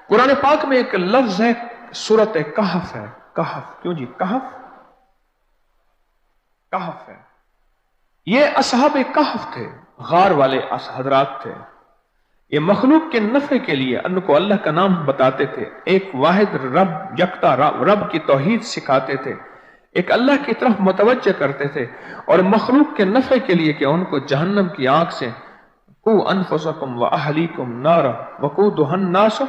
कुरान पाक में एक लफ्ज है, सूरत कहफ है। कहफ, क्यों जी? कहफ, कहफ है। ये असहाब कहफ थे, गार वाले हजरात थे। ये मखलूक के नफे के लिए उनको अल्लाह का नाम बताते थे, एक वाहिद रब, यकता रब की तौहीद सिखाते थे, एक अल्लाह की तरफ मुतवज्जह करते थे, और मखलूक के नफे के लिए कि उनको जहन्नम की आग से कू अनफुसकुम व अहलीकुम नारा वकूदुहन नास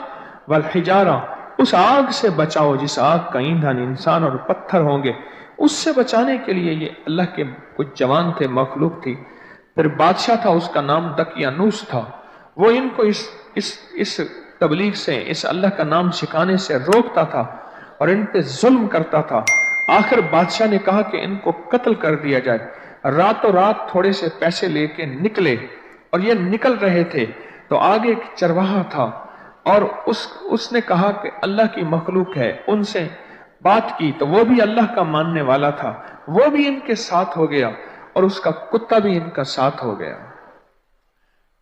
वल हिजारा, उस आग से बचाओ जिस आग का ईंधन इंसान और पत्थर होंगे, उससे बचाने के लिए ये अल्लाह के कुछ जवान थे, मखलूक थी। फिर बादशाह था, उसका नाम दकियानूस था। वो इनको इस तबलीग से, इस अल्लाह का नाम सिखाने से रोकता था और इन पे जुल्म करता था। आखिर बादशाह ने कहा कि इनको कत्ल कर दिया जाए। रातों रात थोड़े से पैसे लेके निकले, और ये निकल रहे थे तो आगे एक चरवाहा था, और उसने कहा कि अल्लाह की मखलूक है, उनसे बात की तो वो भी अल्लाह का मानने वाला था, वो भी इनके साथ हो गया, और उसका कुत्ता भी इनका साथ हो गया।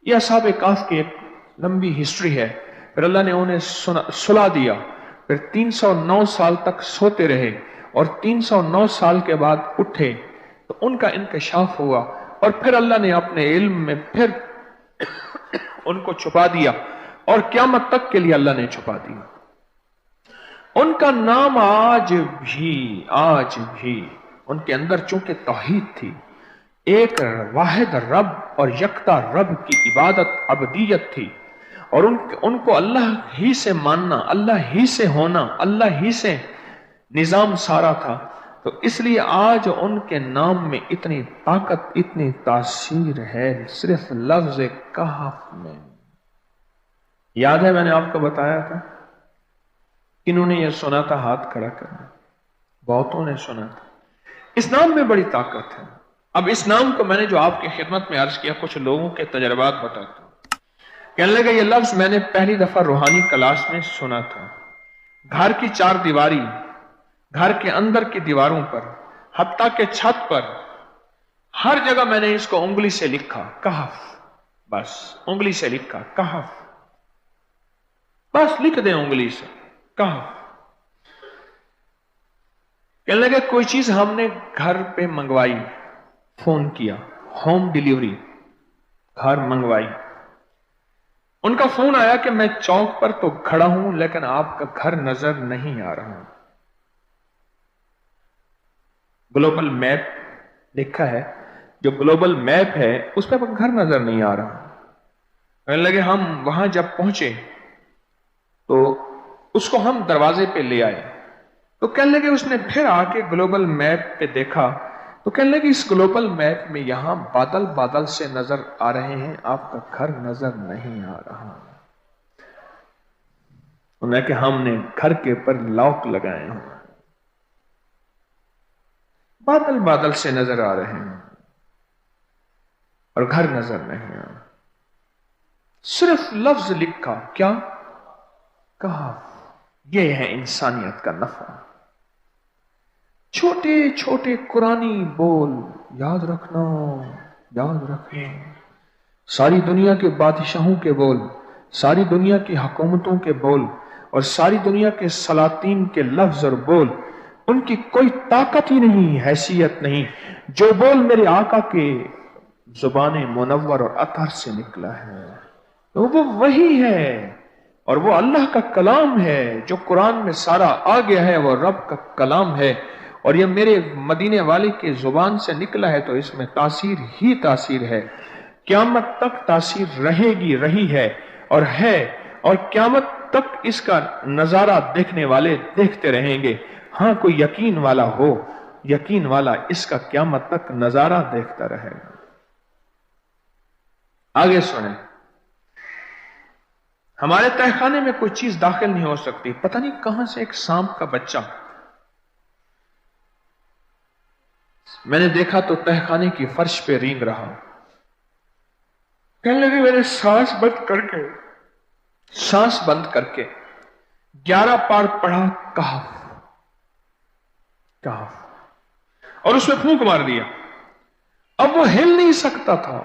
यह असहाब काफ की एक लंबी हिस्ट्री है। फिर अल्लाह ने उन्हें सुला दिया, फिर 309 साल तक सोते रहे, और 309 साल के बाद उठे तो उनका इंकशाफ हुआ, और फिर अल्लाह ने अपने इल्म में फिर उनको छुपा दिया, और क़यामत तक के लिए अल्लाह ने छुपा दिया। उनका नाम आज भी उनके अंदर चूंकि तौहीद थी, एक वाहिद रब और यकता रब की इबादत अबदियत थी, और उनको अल्लाह ही से मानना, अल्लाह ही से होना, अल्लाह ही से निजाम सारा था, तो इसलिए आज उनके नाम में इतनी ताकत, इतनी तासीर है, सिर्फ लफ्ज कहफ में। याद है मैंने आपको बताया था, इन्होंने यह सुना था, हाथ खड़ा करना, बहुतों ने सुना था। इस नाम में बड़ी ताकत है। अब इस नाम को मैंने जो आपकी खिदमत में अर्ज किया, कुछ लोगों के तजर्बात बताता हूं। कहने लगा ये लफ्ज मैंने पहली दफा रूहानी क्लास में सुना था। घर की चार दीवारी, घर के अंदर की दीवारों पर, हत्ता के छत पर, हर जगह मैंने इसको उंगली से लिखा, कहफ, बस उंगली से लिखा कहफ, बस लिख दे उंगली से कहफ। कहने लगे कोई चीज हमने घर पे मंगवाई, फोन किया, होम डिलीवरी, घर मंगवाई, उनका फोन आया कि मैं चौक पर तो खड़ा हूं लेकिन आपका घर नजर नहीं आ रहा। ग्लोबल मैप लिखा है, जो ग्लोबल मैप है उस पर घर नजर नहीं आ रहा। कहने लगे हम वहां जब पहुंचे तो उसको हम दरवाजे पे ले आए, तो कहने लगे उसने फिर आके ग्लोबल मैप पे देखा, तो कहने लगे इस ग्लोबल मैप में यहां बादल बादल से नजर आ रहे हैं, आपका घर नजर नहीं आ रहा। उन्होंने कि हमने घर के ऊपर लॉक लगाए हैं, बादल बादल से नजर आ रहे हैं और घर नजर नहीं आ रहा। सिर्फ लफ्ज लिखा, क्या कहा। यह है इंसानियत का नफा। छोटे छोटे कुरानी बोल याद रखना, याद रखना। सारी दुनिया के बादशाहों के बोल, सारी दुनिया की हुकूमतों के बोल और सारी दुनिया के सलातीन के लफ्ज और बोल, उनकी कोई ताकत ही नहीं, हैसियत नहीं। जो बोल मेरे आका के जुबान मुनव्वर और अतहर से निकला है तो वो वही है, और वो अल्लाह का कलाम है। जो कुरान में सारा आ गया है वो रब का कलाम है, और ये मेरे मदीने वाले के जुबान से निकला है, तो इसमें तासीर ही तासीर है। क़यामत तक तासीर रहेगी, रही है और है, और क़यामत तक इसका नजारा देखने वाले देखते रहेंगे। हाँ, कोई यकीन वाला हो, यकीन वाला इसका क़यामत तक नजारा देखता रहेगा। आगे सुने, हमारे तहखाने में कोई चीज दाखिल नहीं हो सकती। पता नहीं कहां से एक सांप का बच्चा मैंने देखा तो तहखाने की फर्श पे रेंग रहा। कहने लगे मैंने सांस बंद करके 11 पार पढ़ा कहफ, कहफ, और उसमें फूंक मार दिया। अब वो हिल नहीं सकता था,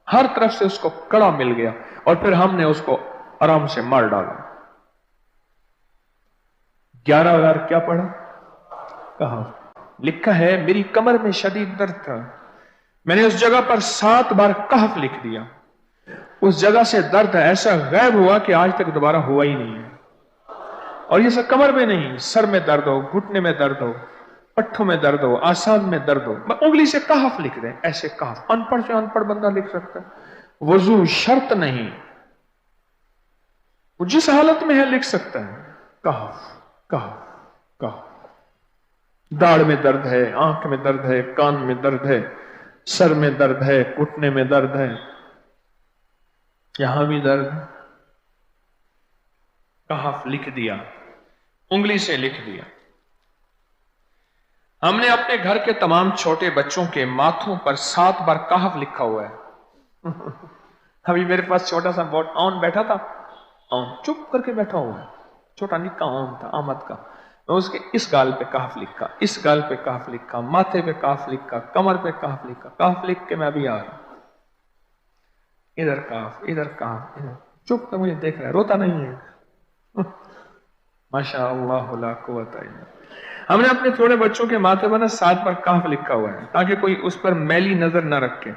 हर तरफ से उसको कड़ा मिल गया, और फिर हमने उसको आराम से मार डाला। 11 बार क्या पढ़ा? कहफ। लिखा है मेरी कमर में शदीद दर्द था, मैंने उस जगह पर 7 बार कहफ लिख दिया। उस जगह से दर्द ऐसा गायब हुआ कि आज तक दोबारा हुआ ही नहीं है। और ये सब कमर में नहीं, सर में दर्द हो, घुटने में दर्द हो, पट्ठों में दर्द हो, आसान में दर्द हो, उंगली से कहफ लिख दें, ऐसे कहफ। अनपढ़ से अनपढ़ बंदा लिख सकता है। वजू शर्त नहीं, वो जिस हालत में है लिख सकता है। कहफ कहफ कहफ। दाढ़ में दर्द है, आंख में दर्द है, कान में दर्द है, सर में दर्द है, घुटने में दर्द है, यहां भी दर्द है, कहफ लिख दिया, उंगली से लिख दिया। हमने अपने घर के तमाम छोटे बच्चों के माथों पर 7 बार कहफ लिखा हुआ है। अभी मेरे पास छोटा सा बोट ऑन बैठा था, ऑन चुप करके बैठा हुआ है, छोटा निक्का ऑन था आमद का। मैं उसके इस गाल पे कहफ लिखा, इस गाल पे कहफ लिखा, माथे पे कहफ लिखा, कमर पे कहफ लिखा, कहफ लिख के मैं अभी आ रहा हूं। इधर कहफ, इधर कहफ, इधर चुप कर मुझे देख रहा है, रोता नहीं है। माशा अल्लाह ला कुव्वता इल्ला बिल्लाह। हमने अपने थोड़े बच्चों के माथे पर 7 बार कहफ लिखा हुआ है ताकि कोई उस पर मैली नजर न रखे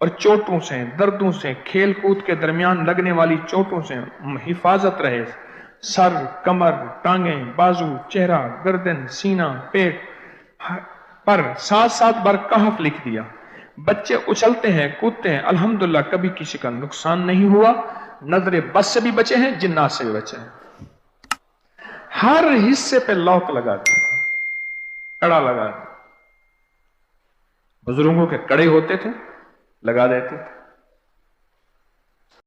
और चोटों से, दर्दों से, खेल कूद के दरमियान लगने वाली चोटों से हिफाजत रहे। सर, कमर, टांगें, बाजू, चेहरा, गर्दन, सीना, पेट पर 7-7 बार कहफ लिख दिया। बच्चे उछलते हैं, कूदते हैं, अल्हम्दुलिल्लाह कभी किसी का नुकसान नहीं हुआ। नजरे बस से भी बचे हैं, जिन्नात से भी बचे हैं। हर हिस्से पे लॉक लगा दिया, कड़ा लगा दिया। बुजुर्गों के कड़े होते थे, लगा देते थे।